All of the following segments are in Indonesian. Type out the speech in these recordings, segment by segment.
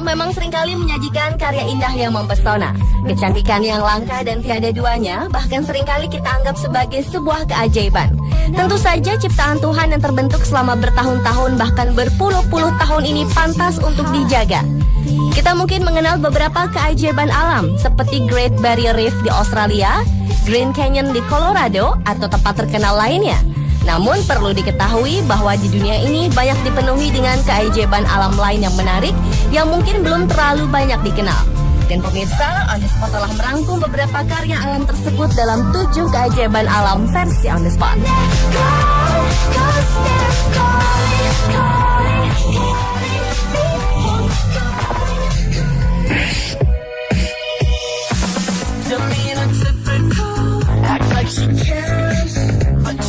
memang seringkali menyajikan karya indah yang mempesona. Kecantikan yang langka dan tiada duanya, bahkan seringkali kita anggap sebagai sebuah keajaiban. Tentu saja ciptaan Tuhan yang terbentuk selama bertahun-tahun bahkan berpuluh-puluh tahun ini pantas untuk dijaga. Kita mungkin mengenal beberapa keajaiban alam seperti Great Barrier Reef di Australia, Grand Canyon di Colorado, atau tempat terkenal lainnya. Namun perlu diketahui bahwa di dunia ini banyak dipenuhi dengan keajaiban alam lain yang menarik yang mungkin belum terlalu banyak dikenal. Dan pemirsa, On The Spot telah merangkum beberapa karya alam tersebut dalam 7 keajaiban alam versi On The Spot.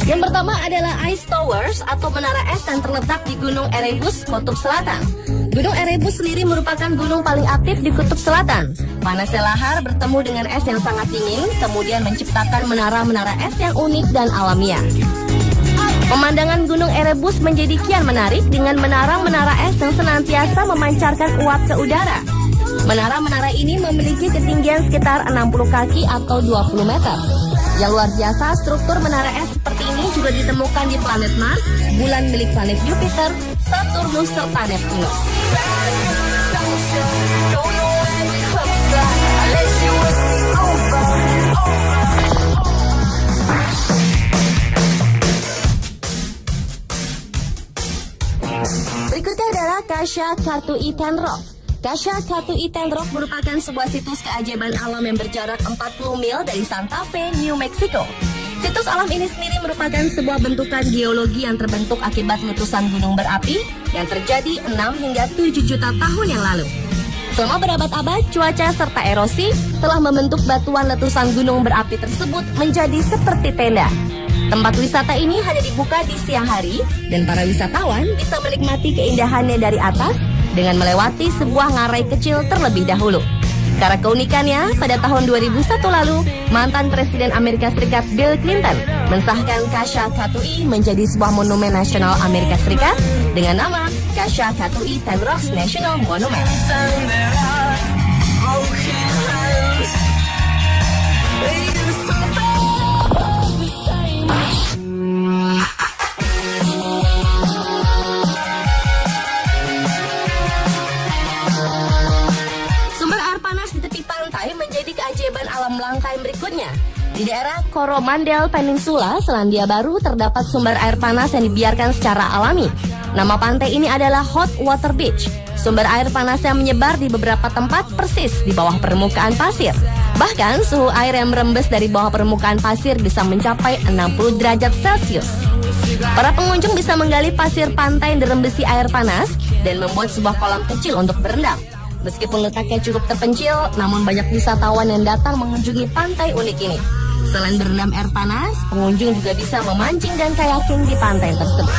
Yang pertama adalah Ice Towers atau menara es yang terletak di Gunung Erebus, Kutub Selatan. Gunung Erebus sendiri merupakan gunung paling aktif di Kutub Selatan. Panasnya lahar bertemu dengan es yang sangat dingin, kemudian menciptakan menara-menara es yang unik dan alamiah. Pemandangan Gunung Erebus menjadi kian menarik dengan menara-menara es yang senantiasa memancarkan uap ke udara. Menara-menara ini memiliki ketinggian sekitar 60 kaki atau 20 meter. Yang luar biasa, struktur menara es seperti ini juga ditemukan di planet Mars, bulan milik planet Jupiter, Saturnus, serta Neptunus. Berikutnya adalah Kasha Katui Tenrok. Kasha Katui Tenrok merupakan sebuah situs keajaiban alam yang berjarak 40 mil dari Santa Fe, New Mexico. Situs alam ini sendiri merupakan sebuah bentukan geologi yang terbentuk akibat letusan gunung berapi yang terjadi 6 hingga 7 juta tahun yang lalu. Selama berabad-abad, cuaca serta erosi telah membentuk batuan letusan gunung berapi tersebut menjadi seperti tenda. Tempat wisata ini hanya dibuka di siang hari dan para wisatawan bisa menikmati keindahannya dari atas dengan melewati sebuah ngarai kecil terlebih dahulu. Karena keunikannya, pada tahun 2001 lalu, mantan Presiden Amerika Serikat Bill Clinton mensahkan Kasha Katui menjadi sebuah monumen nasional Amerika Serikat dengan nama Kasha Katui Tenrok National Monument. Menjadi keajaiban alam langka yang berikutnya. Di daerah Coromandel Peninsula, Selandia Baru, terdapat sumber air panas yang dibiarkan secara alami. Nama pantai ini adalah Hot Water Beach. Sumber air panas yang menyebar di beberapa tempat persis di bawah permukaan pasir. Bahkan suhu air yang merembes dari bawah permukaan pasir bisa mencapai 60 derajat Celcius. Para pengunjung bisa menggali pasir pantai yang dirembesi air panas dan membuat sebuah kolam kecil untuk berendam. Meskipun letaknya cukup terpencil, namun banyak wisatawan yang datang mengunjungi pantai unik ini. Selain berendam air panas, pengunjung juga bisa memancing dan kayaking di pantai tersebut.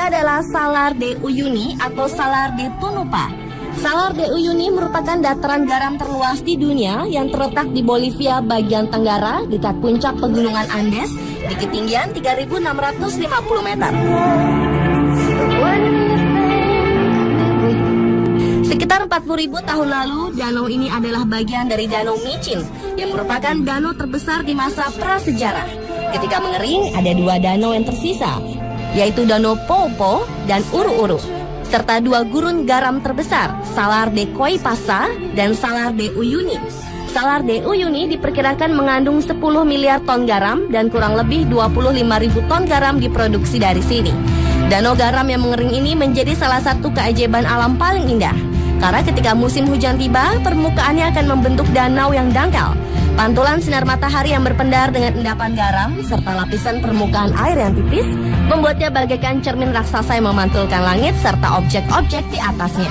Adalah Salar de Uyuni atau Salar de Tunupa. Salar de Uyuni merupakan dataran garam terluas di dunia yang terletak di Bolivia bagian tenggara dekat puncak pegunungan Andes di ketinggian 3.650 meter. Sekitar 40.000 tahun lalu, danau ini adalah bagian dari Danau Micin yang merupakan danau terbesar di masa prasejarah. Ketika mengering, ada 2 danau yang tersisa, yaitu Danau Poopó dan Uru-Uru, serta 2 gurun garam terbesar, Salar de Coipasa dan Salar de Uyuni. Salar de Uyuni diperkirakan mengandung 10 miliar ton garam dan kurang lebih 25.000 ton garam diproduksi dari sini. Danau garam yang mengering ini menjadi salah satu keajaiban alam paling indah. Karena ketika musim hujan tiba, permukaannya akan membentuk danau yang dangkal. Pantulan sinar matahari yang berpendar dengan endapan garam serta lapisan permukaan air yang tipis membuatnya bagaikan cermin raksasa yang memantulkan langit serta objek-objek di atasnya.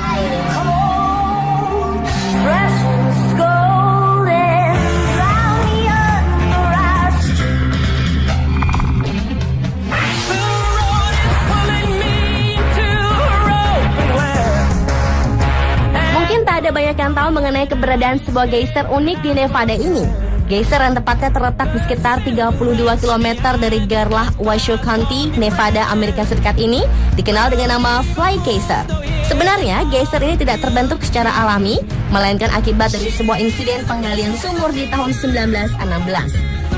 akan tahu mengenai keberadaan sebuah geyser unik di Nevada ini. Geyser yang tepatnya terletak di sekitar 32 km dari Garlah, Washoe County, Nevada, Amerika Serikat ini dikenal dengan nama Fly Geyser. Sebenarnya, geyser ini tidak terbentuk secara alami, melainkan akibat dari sebuah insiden penggalian sumur di tahun 1916.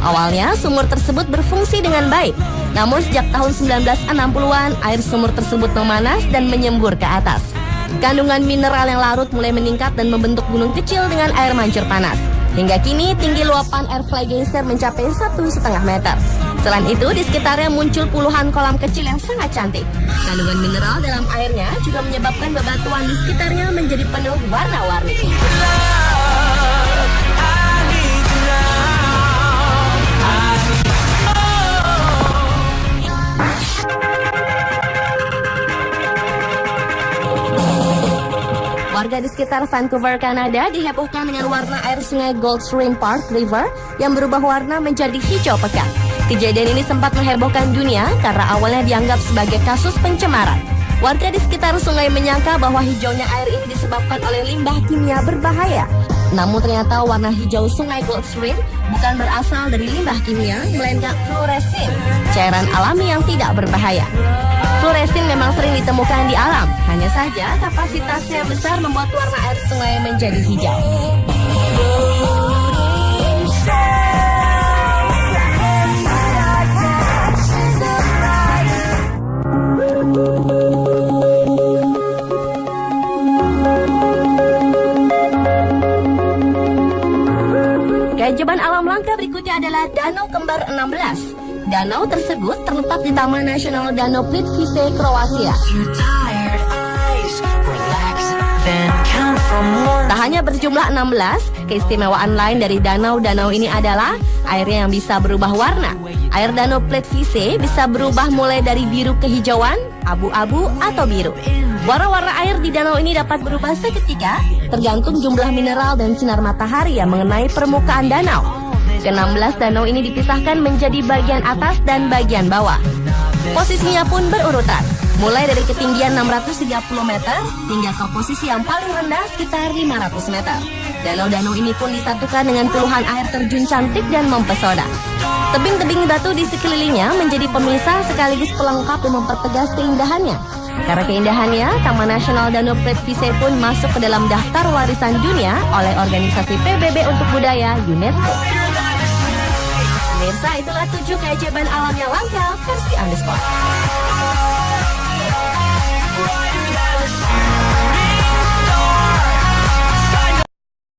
Awalnya, sumur tersebut berfungsi dengan baik. Namun sejak tahun 1960-an, air sumur tersebut memanas dan menyembur ke atas. Kandungan mineral yang larut mulai meningkat dan membentuk gunung kecil dengan air mancur panas. Hingga kini tinggi luapan air Fly Geyser mencapai 1,5 meter. Selain itu, di sekitarnya muncul puluhan kolam kecil yang sangat cantik. Kandungan mineral dalam airnya juga menyebabkan bebatuan di sekitarnya menjadi penuh warna-warni. Warga di sekitar Vancouver, Kanada dihebohkan dengan warna air sungai Gold Stream Park River yang berubah warna menjadi hijau pekat. Kejadian ini sempat menghebohkan dunia karena awalnya dianggap sebagai kasus pencemaran. Warga di sekitar sungai menyangka bahwa hijaunya air ini disebabkan oleh limbah kimia berbahaya. Namun ternyata warna hijau sungai Gold Stream bukan berasal dari limbah kimia, melainkan fluoresin, cairan alami yang tidak berbahaya. Fluoresin memang sering ditemukan di alam, hanya saja kapasitasnya besar membuat warna air sungai menjadi hijau. Keajaiban alam langka berikutnya adalah Danau Kembar 16. Danau tersebut terletak di Taman Nasional Danau Plitvice, Kroasia. Tak hanya berjumlah 16, keistimewaan lain dari danau-danau ini adalah airnya yang bisa berubah warna. Air Danau Plitvice bisa berubah mulai dari biru kehijauan, abu-abu, atau biru. Warna-warna air di danau ini dapat berubah seketika, tergantung jumlah mineral dan sinar matahari yang mengenai permukaan danau. Ke-16 danau ini dipisahkan menjadi bagian atas dan bagian bawah. Posisinya pun berurutan, mulai dari ketinggian 630 meter hingga ke posisi yang paling rendah sekitar 500 meter. Danau-danau ini pun disatukan dengan puluhan air terjun cantik dan mempesona. Tebing-tebing batu di sekelilingnya menjadi pemisah sekaligus pelengkap dan mempertegas keindahannya. Karena keindahannya, Taman Nasional Danau Plitvice pun masuk ke dalam daftar warisan dunia oleh organisasi PBB untuk Budaya UNESCO. Pemirsa, itulah 7 keajaiban alam yang langka versi Underspot.